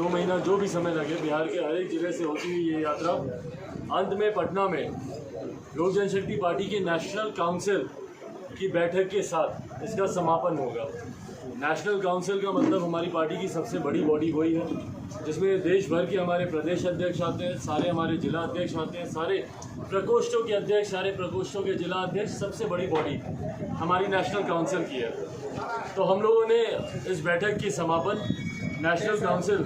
2 महीना जो भी समय लगे, बिहार के हर एक जिले से होती हुई ये यात्रा अंत में पटना में लोक जनशक्ति पार्टी के नेशनल काउंसिल की बैठक के साथ इसका समापन होगा। नेशनल काउंसिल का मतलब हमारी पार्टी की सबसे बड़ी बॉडी वही है जिसमें देश भर के हमारे प्रदेश अध्यक्ष आते हैं, सारे हमारे जिला अध्यक्ष आते हैं, सारे प्रकोष्ठों के अध्यक्ष, सारे प्रकोष्ठों के जिला अध्यक्ष, सबसे बड़ी बॉडी हमारी नेशनल काउंसिल की है। तो हम लोगों ने इस बैठक की समापन नेशनल काउंसिल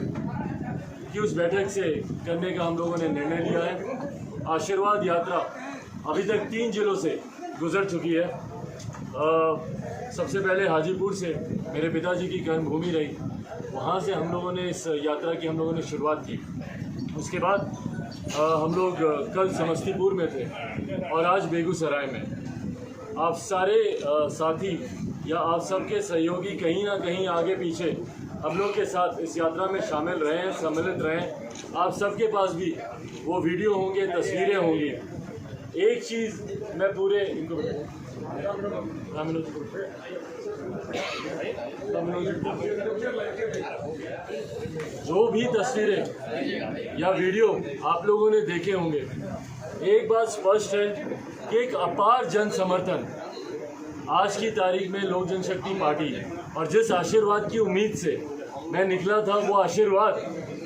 की उस बैठक से करने का हम लोगों ने निर्णय लिया है। आशीर्वाद यात्रा अभी तक 3 जिलों से गुजर चुकी है। सबसे पहले हाजीपुर से मेरे पिताजी की कर्मभूमि रही, वहाँ से हम लोगों ने इस यात्रा की हम लोगों ने शुरुआत की। उसके बाद हम लोग कल समस्तीपुर में थे और आज बेगूसराय में। आप सारे साथी या आप सबके सहयोगी कहीं ना कहीं आगे पीछे हम लोग के साथ इस यात्रा में शामिल रहे हैं, सम्मिलित रहे हैं। आप सबके पास भी वो वीडियो होंगे, तस्वीरें होंगी। एक चीज़ मैं पूरे इनको जो भी तस्वीरें या वीडियो आप लोगों ने देखे होंगे, एक बात स्पष्ट है कि एक अपार जन समर्थन आज की तारीख में लोक जनशक्ति पार्टी और जिस आशीर्वाद की उम्मीद से मैं निकला था, वो आशीर्वाद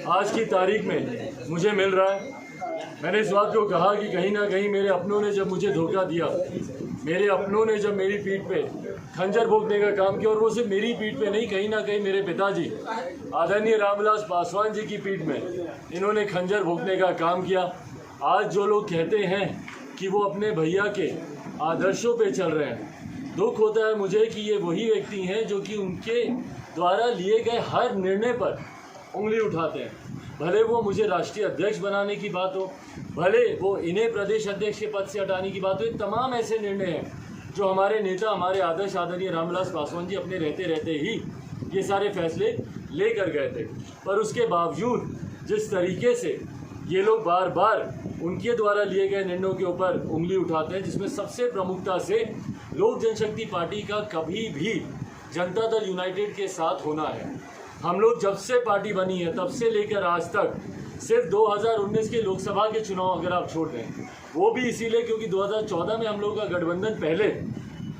आज की तारीख में मुझे मिल रहा है। मैंने इस बात को कहा कि कहीं ना कहीं मेरे अपनों ने जब मुझे धोखा दिया, मेरे अपनों ने जब मेरी पीठ पे खंजर भोंकने का काम किया, और वो सिर्फ मेरी पीठ पे नहीं, कहीं ना कहीं मेरे पिताजी आदरणीय रामविलास पासवान जी की पीठ में इन्होंने खंजर भोंकने का काम किया। आज जो लोग कहते हैं कि वो अपने भैया के आदर्शों पे चल रहे हैं, दुख होता है मुझे कि ये वही व्यक्ति हैं जो कि उनके द्वारा लिए गए हर निर्णय पर उंगली उठाते हैं। भले वो मुझे राष्ट्रीय अध्यक्ष बनाने की बात हो, भले वो इन्हें प्रदेश अध्यक्ष के पद से हटाने की बात हो, तमाम ऐसे निर्णय हैं जो हमारे नेता, हमारे आदर्श आदरणीय रामविलास पासवान जी अपने रहते रहते ही ये सारे फैसले लेकर गए थे। पर उसके बावजूद जिस तरीके से ये लोग बार बार उनके द्वारा लिए गए निर्णयों के ऊपर उंगली उठाते हैं, जिसमें सबसे प्रमुखता से लोक जनशक्ति पार्टी का कभी भी जनता दल यूनाइटेड के साथ होना है। हम लोग जब से पार्टी बनी है तब से लेकर आज तक सिर्फ 2019 के लोकसभा के चुनाव अगर आप छोड़ दें, वो भी इसीलिए क्योंकि 2014 में हम लोग का गठबंधन पहले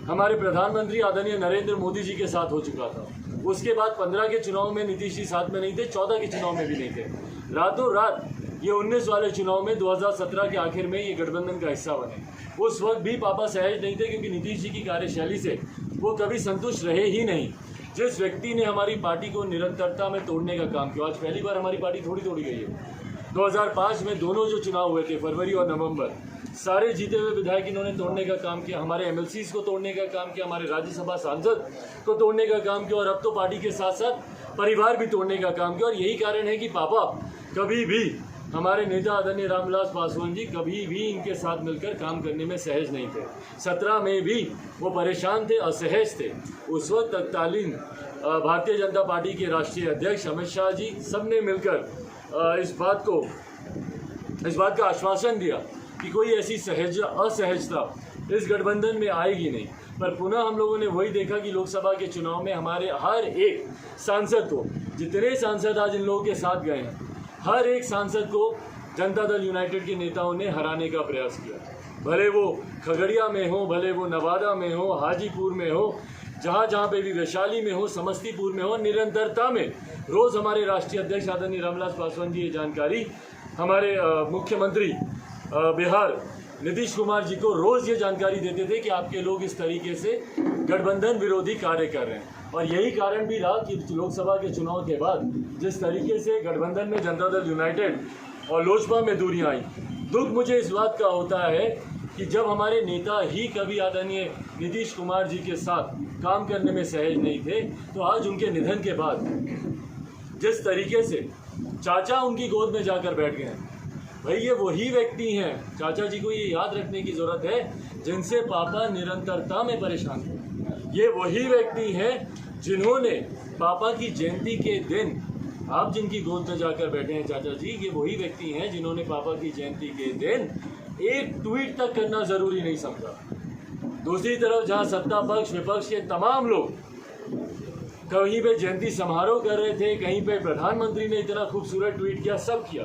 हमारे प्रधानमंत्री आदरणीय नरेंद्र मोदी जी के साथ हो चुका था। उसके बाद 15 के चुनाव में नीतीश जी साथ में नहीं थे, 14 के चुनाव में भी नहीं थे। रातों रात ये 19 वाले चुनाव में 2017 के आखिर में ये गठबंधन का हिस्सा बने। उस वक्त भी पापा सहज नहीं थे क्योंकि नीतीश जी की कार्यशैली से वो कभी संतुष्ट रहे ही नहीं। जिस व्यक्ति ने हमारी पार्टी को निरंतरता में तोड़ने का काम किया, आज पहली बार हमारी पार्टी तोड़ी गई है। 2005 में दोनों जो चुनाव हुए थे, फरवरी और नवंबर, सारे जीते हुए विधायक इन्होंने तोड़ने का काम किया, हमारे एमएलसीज को तोड़ने का काम किया, हमारे राज्यसभा सांसद को तोड़ने का काम किया, और अब तो पार्टी के साथ साथ परिवार भी तोड़ने का काम किया। और यही कारण है कि पापा कभी भी, हमारे नेता आदरणीय रामविलास पासवान जी कभी भी इनके साथ मिलकर काम करने में सहज नहीं थे। 17 में भी वो परेशान थे, असहज थे। उस वक्त तत्कालीन भारतीय जनता पार्टी के राष्ट्रीय अध्यक्ष अमित शाह जी सबने मिलकर इस बात का आश्वासन दिया कि कोई ऐसी असहजता इस गठबंधन में आएगी नहीं। पर पुनः हम लोगों ने वही देखा कि लोकसभा के चुनाव में हमारे हर एक सांसद को, जितने सांसद आज इन लोगों के साथ गए हैं, हर एक सांसद को जनता दल यूनाइटेड के नेताओं ने हराने का प्रयास किया। भले वो खगड़िया में हो, भले वो नवादा में हो, हाजीपुर में हो, जहाँ पे भी, वैशाली में हो, समस्तीपुर में हो, निरंतरता में रोज़ हमारे राष्ट्रीय अध्यक्ष आदरणीय रामविलास पासवान जी ये जानकारी हमारे मुख्यमंत्री बिहार नीतीश कुमार जी को रोज़ ये जानकारी देते थे कि आपके लोग इस तरीके से गठबंधन विरोधी कार्य कर रहे हैं। और यही कारण भी रहा कि लोकसभा के चुनाव के बाद जिस तरीके से गठबंधन में जनता दल यूनाइटेड और लोजपा में दूरियां आई, दुख मुझे इस बात का होता है कि जब हमारे नेता ही कभी आदरणीय नीतीश कुमार जी के साथ काम करने में सहज नहीं थे, तो आज उनके निधन के बाद जिस तरीके से चाचा उनकी गोद में जाकर बैठ गए हैं, भाई ये वही व्यक्ति हैं, चाचा जी को ये याद रखने की ज़रूरत है, जिनसे पापा निरंतरता में परेशान थे। ये वही व्यक्ति हैं जिन्होंने पापा की जयंती के दिन, आप जिनकी गोद में जाकर बैठे हैं चाचा जी, ये वही व्यक्ति हैं जिन्होंने पापा की जयंती के दिन एक ट्वीट तक करना ज़रूरी नहीं समझा। दूसरी तरफ जहां सत्ता पक्ष विपक्ष के तमाम लोग कहीं पे जयंती समारोह कर रहे थे, कहीं पे प्रधानमंत्री ने इतना खूबसूरत ट्वीट किया, सब किया,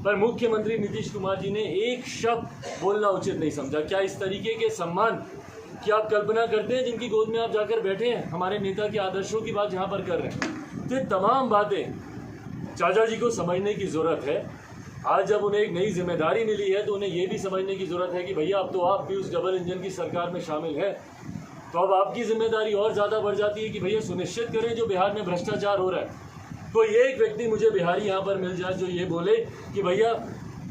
पर मुख्यमंत्री नीतीश कुमार जी ने एक शब्द बोलना उचित नहीं समझा। क्या इस तरीके के सम्मान की आप कल्पना करते हैं जिनकी गोद में आप जाकर बैठे हैं? हमारे नेता के आदर्शों की बात यहाँ पर कर रहे हैं। तो ये तमाम बातें चाचा जी को समझने की ज़रूरत है। आज जब उन्हें एक नई जिम्मेदारी मिली है तो उन्हें ये भी समझने की ज़रूरत है कि भैया अब तो आप भी उस डबल इंजन की सरकार में शामिल है, तो अब आपकी जिम्मेदारी और ज़्यादा बढ़ जाती है कि भैया सुनिश्चित करें जो बिहार में भ्रष्टाचार हो रहा है, कोई एक व्यक्ति मुझे बिहारी यहाँ पर मिल जाए जो ये बोले कि भैया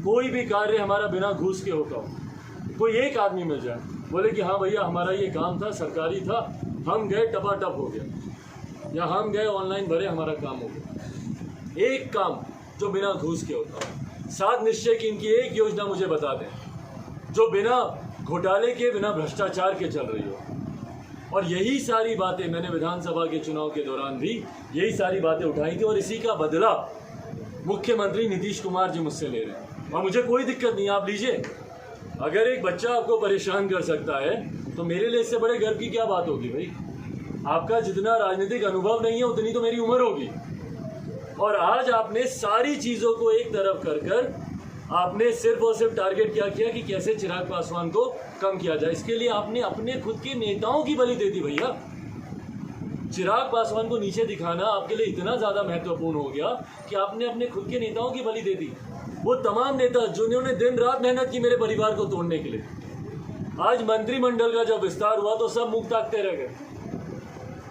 कोई भी कार्य हमारा बिना घूस के होता हो। कोई एक आदमी मिल जाए बोले कि हाँ भैया हमारा ये काम था, सरकारी था, हम गए टपाटप हो गया, या हम गए ऑनलाइन भरे हमारा काम हो गया। एक काम जो बिना घूस के होता हो। 7 निश्चय की इनकी एक योजना मुझे बता दें जो बिना घोटाले के, बिना भ्रष्टाचार के चल रही हो। और यही सारी बातें मैंने विधानसभा के चुनाव के दौरान भी यही सारी बातें उठाई थी और इसी का बदला मुख्यमंत्री नीतीश कुमार जी मुझसे ले रहे हैं। और मुझे कोई दिक्कत नहीं, आप लीजिए। अगर एक बच्चा आपको परेशान कर सकता है तो मेरे लिए इससे बड़े गर्व की क्या बात होगी भाई। आपका जितना राजनीतिक अनुभव नहीं है उतनी तो मेरी उम्र होगी। और आज आपने सारी चीज़ों को एक तरफ कर कर आपने सिर्फ और सिर्फ टारगेट क्या किया कि कैसे चिराग पासवान को कम किया जाए। इसके लिए आपने अपने खुद के नेताओं की बलि दे दी भैया। चिराग पासवान को नीचे दिखाना आपके लिए इतना ज़्यादा महत्वपूर्ण हो गया कि आपने अपने खुद के नेताओं की बलि दे दी। वो तमाम नेता जिन्होंने दिन रात मेहनत की मेरे परिवार को तोड़ने के लिए, आज मंत्रिमंडल का जब विस्तार हुआ तो सब मुंह ताकते रह गए।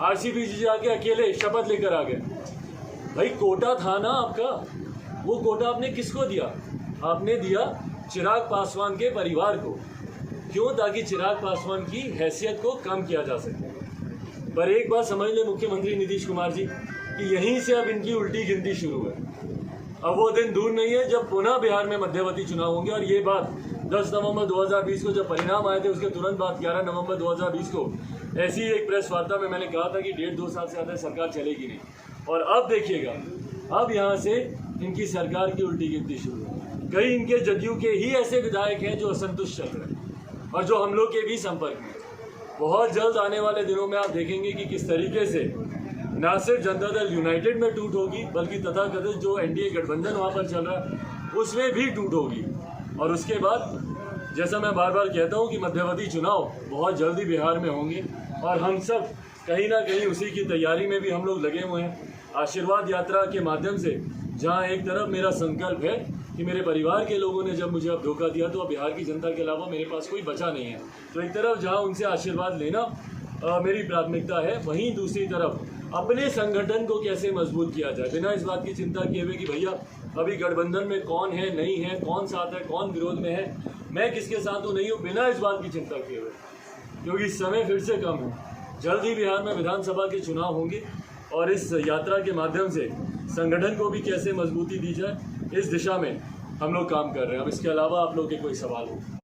आरसीपी जी जाके अकेले शपथ लेकर आ गए। भाई कोटा था ना आपका, वो कोटा आपने किसको दिया? आपने दिया चिराग पासवान के परिवार को। क्यों? ताकि चिराग पासवान की हैसियत को कम किया जा सके। पर एक बात समझ ले मुख्यमंत्री नीतीश कुमार जी कि यहीं से अब इनकी उल्टी गिनती शुरू है। अब वो दिन दूर नहीं है जब पुनः बिहार में मध्यवर्ती चुनाव होंगे। और ये बात 10 नवंबर 2020 को जब परिणाम आए थे उसके तुरंत बाद 11 नवंबर 2020 को ऐसी एक प्रेस वार्ता में मैंने कहा था कि 1.5-2 साल से ज़्यादा सरकार चलेगी नहीं। और अब देखिएगा, अब यहाँ से इनकी सरकार की उल्टी गिनती शुरू है। कई इनके जदयू के ही ऐसे विधायक हैं जो असंतुष्ट चल रहे हैं और जो हम लोग के भी संपर्क में। बहुत जल्द आने वाले दिनों में आप देखेंगे कि किस तरीके से न सिर्फ जनता दल यूनाइटेड में टूट होगी बल्कि तथाकथित जो एनडीए गठबंधन वहाँ पर चल रहा है उसमें भी टूट होगी। और उसके बाद जैसा मैं बार बार कहता हूँ कि मध्यवर्ती चुनाव बहुत जल्दी बिहार में होंगे और हम सब कहीं ना कहीं उसी की तैयारी में भी हम लोग लगे हुए हैं। आशीर्वाद यात्रा के माध्यम से जहाँ एक तरफ मेरा संकल्प है कि मेरे परिवार के लोगों ने जब मुझे अब धोखा दिया तो अब बिहार की जनता के अलावा मेरे पास कोई बचा नहीं है, तो एक तरफ जहाँ उनसे आशीर्वाद लेना मेरी प्राथमिकता है, वहीं दूसरी तरफ अपने संगठन को कैसे मजबूत किया जाए बिना इस बात की चिंता किए हुए कि भैया अभी गठबंधन में कौन है नहीं है, कौन साथ है कौन विरोध में है, मैं किसके साथ हूँ नहीं हूँ, बिना इस बात की चिंता किए हुए, क्योंकि समय फिर से कम है। जल्द ही बिहार में विधानसभा के चुनाव होंगे और इस यात्रा के माध्यम से संगठन को भी कैसे मजबूती दी जाए इस दिशा में हम लोग काम कर रहे हैं। अब इसके अलावा आप लोग के कोई सवाल हो?